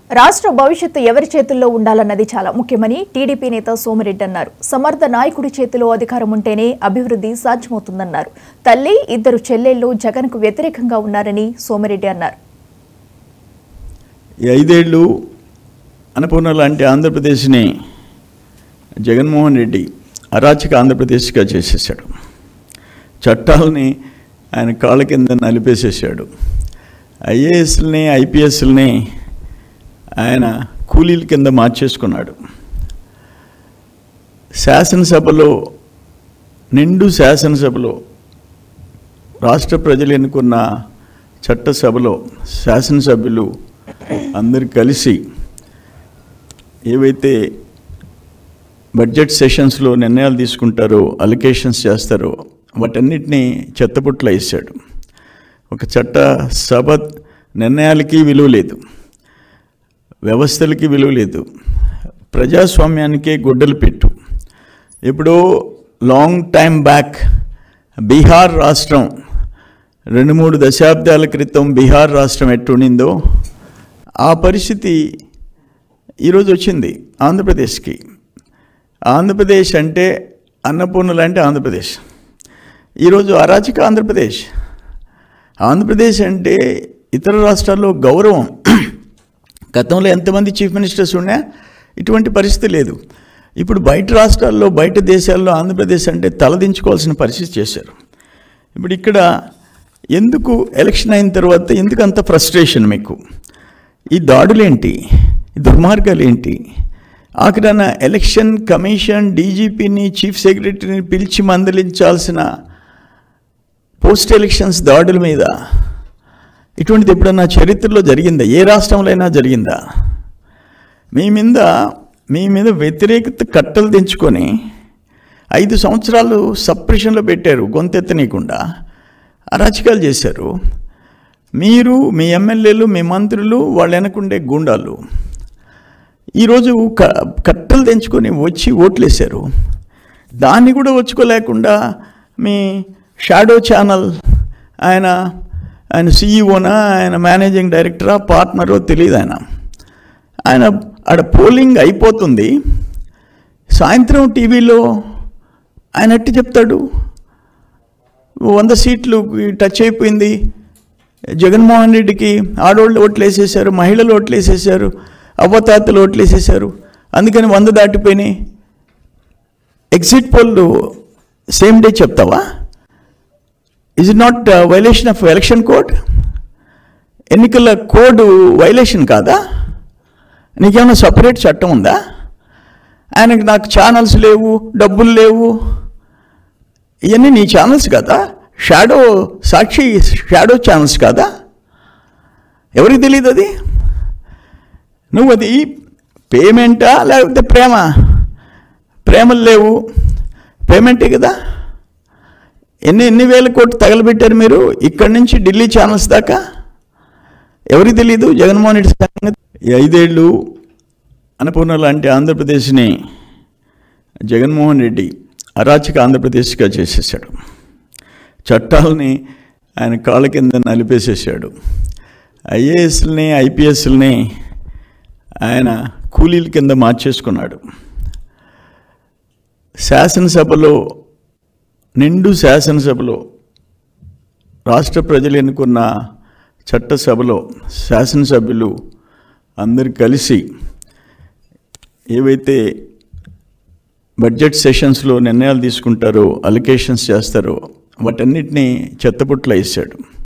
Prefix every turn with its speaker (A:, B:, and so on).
A: రాష్ట్ర భవిష్యత్తు ఎవరి చేతుల్లో ఉండాలన్నది చాలా ముఖ్యమని టీడీపీ నేత సోమిరెడ్డి అన్నారు. సమర్థ నాయకుడి చేతిలో అధికారం ఉంటేనే అభివృద్ధి సాధ్యమవుతుందన్నారు. తల్లి, ఇద్దరు చెల్లెళ్లు జగన్కు వ్యతిరేకంగా ఉన్నారని సోమిరెడ్డి అన్నారు.
B: 5 ఏళ్లు అన్నపూర్ణ లాంటి ఆంధ్రప్రదేశ్ని జగన్మోహన్ రెడ్డి అరాచక ఆంధ్రప్రదేశ్గా చేసేసాడు. చట్టాలని ఆయన కాళ్ళ కింద నలిపేసేసాడు. ఐఏఎస్లని, ఐపీఎస్లని ఆయన కూలీల కింద మార్చేసుకున్నాడు. శాసనసభలో, నిండు శాసనసభలో, రాష్ట్ర ప్రజలు ఎన్నుకున్న చట్టసభలో శాసనసభ్యులు అందరు కలిసి ఏవైతే బడ్జెట్ సెషన్స్లో నిర్ణయాలు తీసుకుంటారో, అలొకేషన్స్ చేస్తారో వాటన్నిటినీ చెత్తపుట్ల వేసాడు. ఒక చట్ట సభ నిర్ణయాలకి విలువ లేదు, వ్యవస్థలకి విలువ లేదు, ప్రజాస్వామ్యానికే గొడ్డలు పెట్టు. ఇప్పుడు లాంగ్ టైం బ్యాక్ బీహార్ రాష్ట్రం 2-3 దశాబ్దాల క్రితం బీహార్ రాష్ట్రం ఎట్టుండిందో ఆ పరిస్థితి ఈరోజు వచ్చింది ఆంధ్రప్రదేశ్కి. ఆంధ్రప్రదేశ్ అంటే అన్నపూర్ణ లాంటి ఆంధ్రప్రదేశ్, ఈరోజు అరాచక ఆంధ్రప్రదేశ్. ఆంధ్రప్రదేశ్ అంటే ఇతర రాష్ట్రాల్లో గౌరవం. గతంలో ఎంతమంది చీఫ్ మినిస్టర్స్ ఉన్నా ఇటువంటి పరిస్థితి లేదు. ఇప్పుడు బయట రాష్ట్రాల్లో, బయట దేశాల్లో ఆంధ్రప్రదేశ్ అంటే తలదించుకోవాల్సిన పరిస్థితి చేశారు. ఇప్పుడు ఇక్కడ ఎందుకు ఎలక్షన్ అయిన తర్వాత ఎందుకు అంత ఫ్రస్ట్రేషన్ మీకు? ఈ దాడులేంటి, ఈ దుర్మార్గాలు ఏంటి? ఆఖరణ ఎలక్షన్ కమిషన్ డీజీపీని, చీఫ్ సెక్రటరీని పిలిచి మందలించాల్సిన పోస్ట్ ఎలక్షన్స్ దాడుల మీద ఇటువంటిది ఎప్పుడన్నా చరిత్రలో జరిగిందా? ఏ రాష్ట్రంలో అయినా జరిగిందా? మీ మీద వ్యతిరేకత కట్టలు తెంచుకొని 5 సంవత్సరాలు సప్రెషన్లో పెట్టారు, గొంతెత్తనీయకుండా అరాచకాలు చేశారు. మీరు, మీ ఎమ్మెల్యేలు, మీ మంత్రులు, వాళ్ళు వెనకుండే గూండాలు ఈరోజు కట్టలు తెంచుకొని వచ్చి ఓట్లేశారు. దాన్ని కూడా వచ్చుకోలేకుండా మీ షాడో ఛానల్ ఆయన సీఈఓనా, ఆయన మేనేజింగ్ డైరెక్టరా, పార్ట్నరో తెలియదు. ఆయన ఆడ పోలింగ్ అయిపోతుంది, సాయంత్రం టీవీలో ఆయన ఎట్టి చెప్తాడు, 100 సీట్లు టచ్ అయిపోయింది, జగన్మోహన్ రెడ్డికి ఆడోళ్ళు ఓట్లు వేసేసారు, మహిళలు ఓట్లు వేసేసారు, అవ్వతాతలు ఓట్లు వేసేసారు, అందుకని 100 దాటిపోయినాయి. ఎగ్జిట్ పోల్ సేమ్ డే చెప్తావా? Is it not violation of election code? ఎన్నికల కోడ్ వైలేషన్ కాదా? నీకేమైనా సపరేట్ చట్టం ఉందా? ఆయనకి నాకు ఛానల్స్ లేవు, డబ్బులు లేవు, ఇవన్నీ నీ ఛానల్స్ కదా? సాక్షి షాడో ఛానల్స్ కాదా? ఎవరికి తెలియదు అది? నువ్వు అది పేమెంటా లేకపోతే ప్రేమలు లేవు, పేమెంటే కదా. ఎన్ని వేల కోట్లు తగలబెట్టారు మీరు ఇక్కడి నుంచి ఢిల్లీ ఛానల్స్ దాకా? ఎవరికి తెలీదు జగన్మోహన్ రెడ్డి సంగతి? 5 ఏళ్లు అన్నపూర్ణ లాంటి ఆంధ్రప్రదేశ్ని జగన్మోహన్ రెడ్డి అరాచక ఆంధ్రప్రదేశ్గా చేసేసాడు. చట్టాలని ఆయన కాళ్ళ కింద నలిపేసేసాడు. ఐఏఎస్లని, ఐపీఎస్లని ఆయన కూలీల కింద మార్చేసుకున్నాడు. శాసనసభలో, నిండు శాసనసభలో, రాష్ట్ర ప్రజలు ఎన్నుకున్న చట్టసభలో శాసనసభ్యులు అందరు కలిసి ఏవైతే బడ్జెట్ సెషన్స్లో నిర్ణయాలు తీసుకుంటారో, అలొకేషన్స్ చేస్తారో వాటన్నిటినీ చెత్తపుట్ల వేసాడు.